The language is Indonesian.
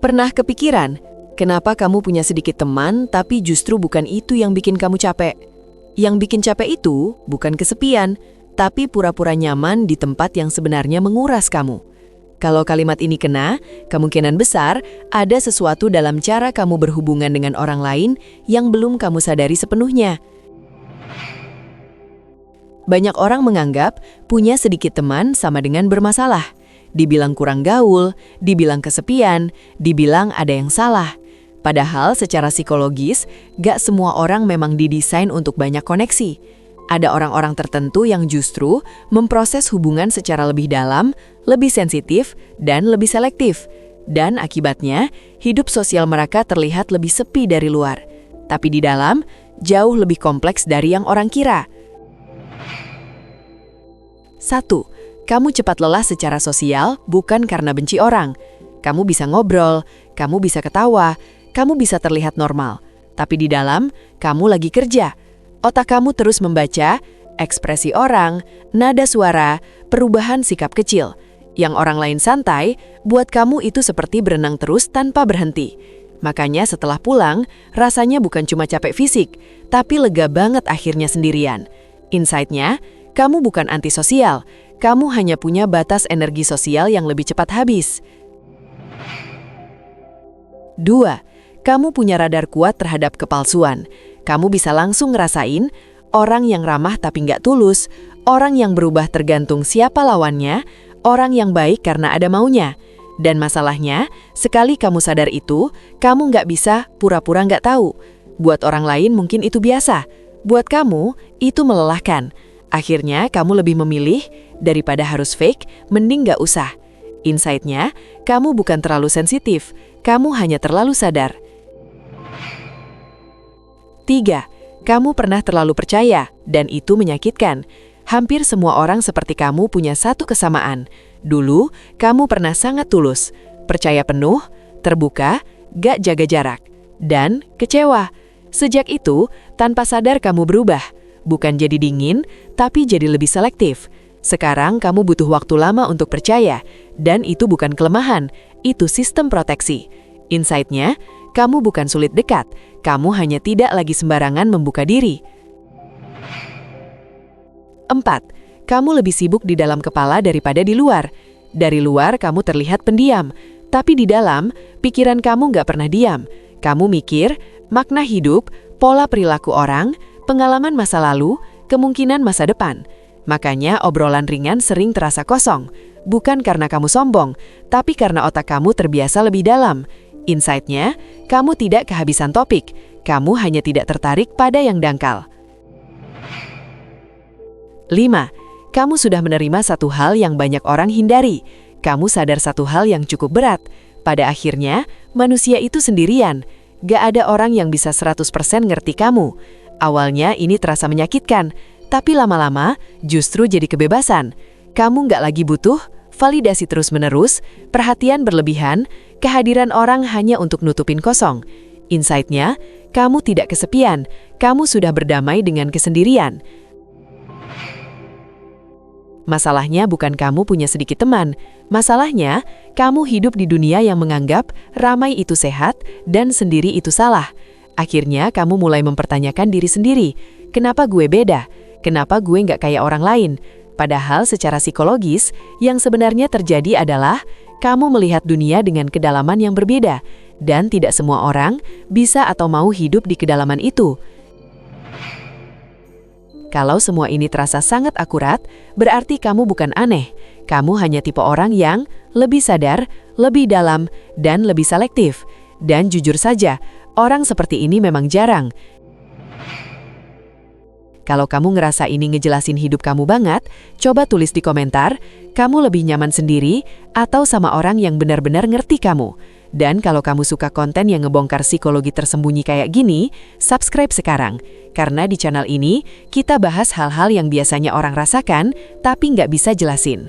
Pernah kepikiran, kenapa kamu punya sedikit teman tapi justru bukan itu yang bikin kamu capek? Yang bikin capek itu bukan kesepian, tapi pura-pura nyaman di tempat yang sebenarnya menguras kamu. Kalau kalimat ini kena, kemungkinan besar ada sesuatu dalam cara kamu berhubungan dengan orang lain yang belum kamu sadari sepenuhnya. Banyak orang menganggap punya sedikit teman sama dengan bermasalah. Dibilang kurang gaul, dibilang kesepian, dibilang ada yang salah. Padahal secara psikologis, gak semua orang memang didesain untuk banyak koneksi. Ada orang-orang tertentu yang justru memproses hubungan secara lebih dalam, lebih sensitif, dan lebih selektif. Dan akibatnya, hidup sosial mereka terlihat lebih sepi dari luar. Tapi di dalam, jauh lebih kompleks dari yang orang kira. 1. Kamu cepat lelah secara sosial bukan karena benci orang. Kamu bisa ngobrol, kamu bisa ketawa, kamu bisa terlihat normal. Tapi di dalam, kamu lagi kerja. Otak kamu terus membaca ekspresi orang, nada suara, perubahan sikap kecil. Yang orang lain santai, buat kamu itu seperti berenang terus tanpa berhenti. Makanya setelah pulang, rasanya bukan cuma capek fisik, tapi lega banget akhirnya sendirian. Insight-nya, kamu bukan antisosial, kamu hanya punya batas energi sosial yang lebih cepat habis. 2. Kamu punya radar kuat terhadap kepalsuan. Kamu bisa langsung ngerasain orang yang ramah tapi nggak tulus, orang yang berubah tergantung siapa lawannya, orang yang baik karena ada maunya. Dan masalahnya, sekali kamu sadar itu, kamu nggak bisa pura-pura nggak tahu. Buat orang lain mungkin itu biasa, buat kamu itu melelahkan. Akhirnya kamu lebih memilih, daripada harus fake, mending nggak usah. Insight-nya, kamu bukan terlalu sensitif, kamu hanya terlalu sadar. 3. Kamu pernah terlalu percaya, dan itu menyakitkan. Hampir semua orang seperti kamu punya satu kesamaan. Dulu, kamu pernah sangat tulus, percaya penuh, terbuka, gak jaga jarak, dan kecewa. Sejak itu, tanpa sadar kamu berubah. Bukan jadi dingin, tapi jadi lebih selektif. Sekarang kamu butuh waktu lama untuk percaya, dan itu bukan kelemahan, itu sistem proteksi. Insight-nya, kamu bukan sulit dekat, kamu hanya tidak lagi sembarangan membuka diri. 4. Kamu lebih sibuk di dalam kepala daripada di luar. Dari luar kamu terlihat pendiam, tapi di dalam, pikiran kamu nggak pernah diam. Kamu mikir, makna hidup, pola perilaku orang, pengalaman masa lalu, kemungkinan masa depan. Makanya obrolan ringan sering terasa kosong. Bukan karena kamu sombong, tapi karena otak kamu terbiasa lebih dalam. Insight-nya, kamu tidak kehabisan topik. Kamu hanya tidak tertarik pada yang dangkal. 5. Kamu sudah menerima satu hal yang banyak orang hindari. Kamu sadar satu hal yang cukup berat. Pada akhirnya, manusia itu sendirian. Gak ada orang yang bisa 100% ngerti kamu. Awalnya ini terasa menyakitkan, tapi lama-lama justru jadi kebebasan. Kamu nggak lagi butuh validasi terus-menerus, perhatian berlebihan, kehadiran orang hanya untuk nutupin kosong. Insight-nya, kamu tidak kesepian, kamu sudah berdamai dengan kesendirian. Masalahnya bukan kamu punya sedikit teman, masalahnya kamu hidup di dunia yang menganggap ramai itu sehat dan sendiri itu salah. Akhirnya kamu mulai mempertanyakan diri sendiri, kenapa gue beda? Kenapa gue nggak kayak orang lain? Padahal secara psikologis, yang sebenarnya terjadi adalah kamu melihat dunia dengan kedalaman yang berbeda, dan tidak semua orang bisa atau mau hidup di kedalaman itu. Kalau semua ini terasa sangat akurat, berarti kamu bukan aneh. Kamu hanya tipe orang yang lebih sadar, lebih dalam, dan lebih selektif. Dan jujur saja, orang seperti ini memang jarang. Kalau kamu ngerasa ini ngejelasin hidup kamu banget, coba tulis di komentar, kamu lebih nyaman sendiri atau sama orang yang benar-benar ngerti kamu. Dan kalau kamu suka konten yang ngebongkar psikologi tersembunyi kayak gini, subscribe sekarang. Karena di channel ini, kita bahas hal-hal yang biasanya orang rasakan, tapi nggak bisa jelasin.